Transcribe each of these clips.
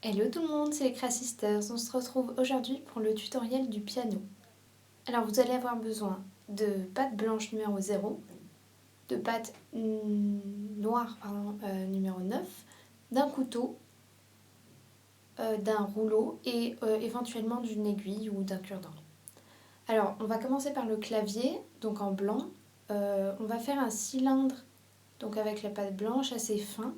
Hello tout le monde, c'est les Crassisters. On se retrouve aujourd'hui pour le tutoriel du piano. Alors vous allez avoir besoin de pâte blanche numéro 0, de pâte noire numéro 9, d'un couteau, d'un rouleau et éventuellement d'une aiguille ou d'un cure-dent. Alors on va commencer par le clavier, donc en blanc. On va faire un cylindre donc avec la pâte blanche assez fin.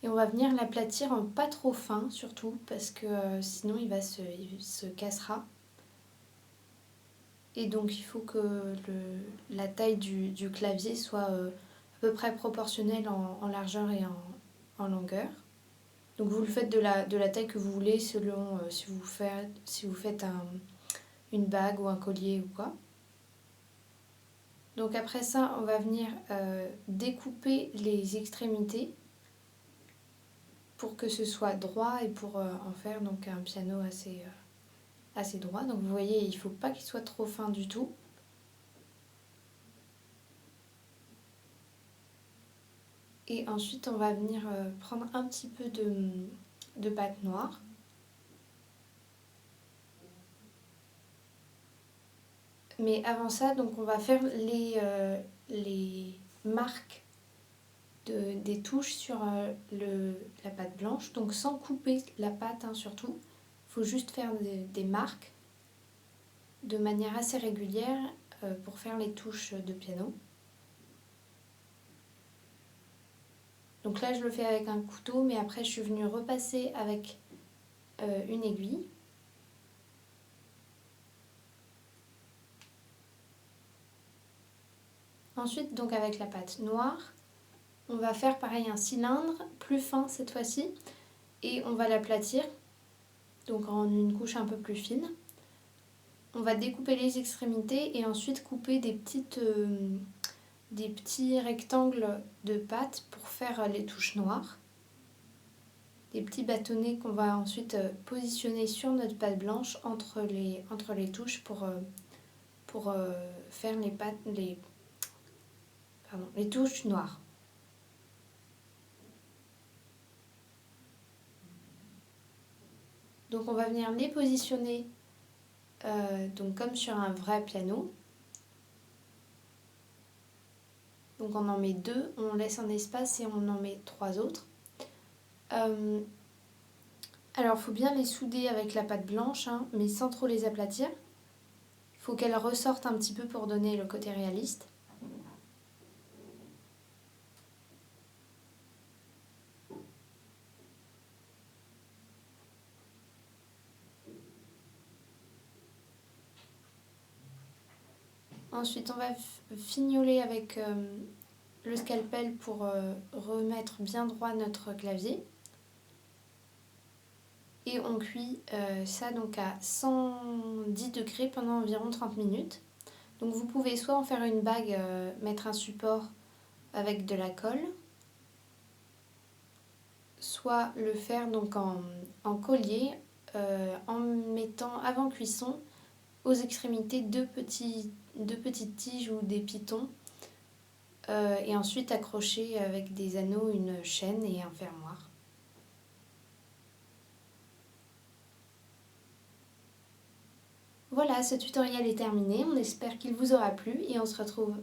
Et on va venir l'aplatir en pas trop fin surtout parce que sinon il se cassera. Et donc il faut que la taille du clavier soit à peu près proportionnelle en largeur et en longueur. Donc vous le faites de la taille que vous voulez selon si vous faites une bague ou un collier ou quoi. Donc après ça on va venir découper les extrémités pour que ce soit droit et pour en faire donc un piano assez droit. Donc vous voyez, il ne faut pas qu'il soit trop fin du tout. Et ensuite, on va venir prendre un petit peu de pâte noire. Mais avant ça, donc on va faire les marques des touches sur la pâte blanche. Donc sans couper la pâte surtout. Il faut juste faire des marques de manière assez régulière pour faire les touches de piano. Donc là je le fais avec un couteau, mais après je suis venue repasser avec une aiguille. Ensuite donc avec la pâte noire, on va faire pareil un cylindre, plus fin cette fois-ci, et on va l'aplatir, donc en une couche un peu plus fine. On va découper les extrémités et ensuite couper des petits rectangles de pâte pour faire les touches noires. Des petits bâtonnets qu'on va ensuite positionner sur notre pâte blanche entre les touches pour faire les touches noires. Donc on va venir les positionner donc comme sur un vrai piano. Donc on en met 2, on laisse un espace et on en met 3 autres. Alors il faut bien les souder avec la pâte blanche, mais sans trop les aplatir. Il faut qu'elles ressortent un petit peu pour donner le côté réaliste. Ensuite on va fignoler avec le scalpel pour remettre bien droit notre clavier. Et on cuit ça donc à 110 degrés pendant environ 30 minutes. Donc vous pouvez soit en faire une bague, mettre un support avec de la colle, soit le faire donc en collier en mettant avant cuisson aux extrémités deux petites tiges ou des pitons et ensuite accrocher avec des anneaux une chaîne et un fermoir. Voilà, ce tutoriel est terminé, on espère qu'il vous aura plu et on se retrouve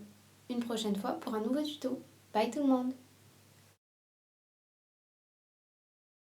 une prochaine fois pour un nouveau tuto. Bye tout le monde!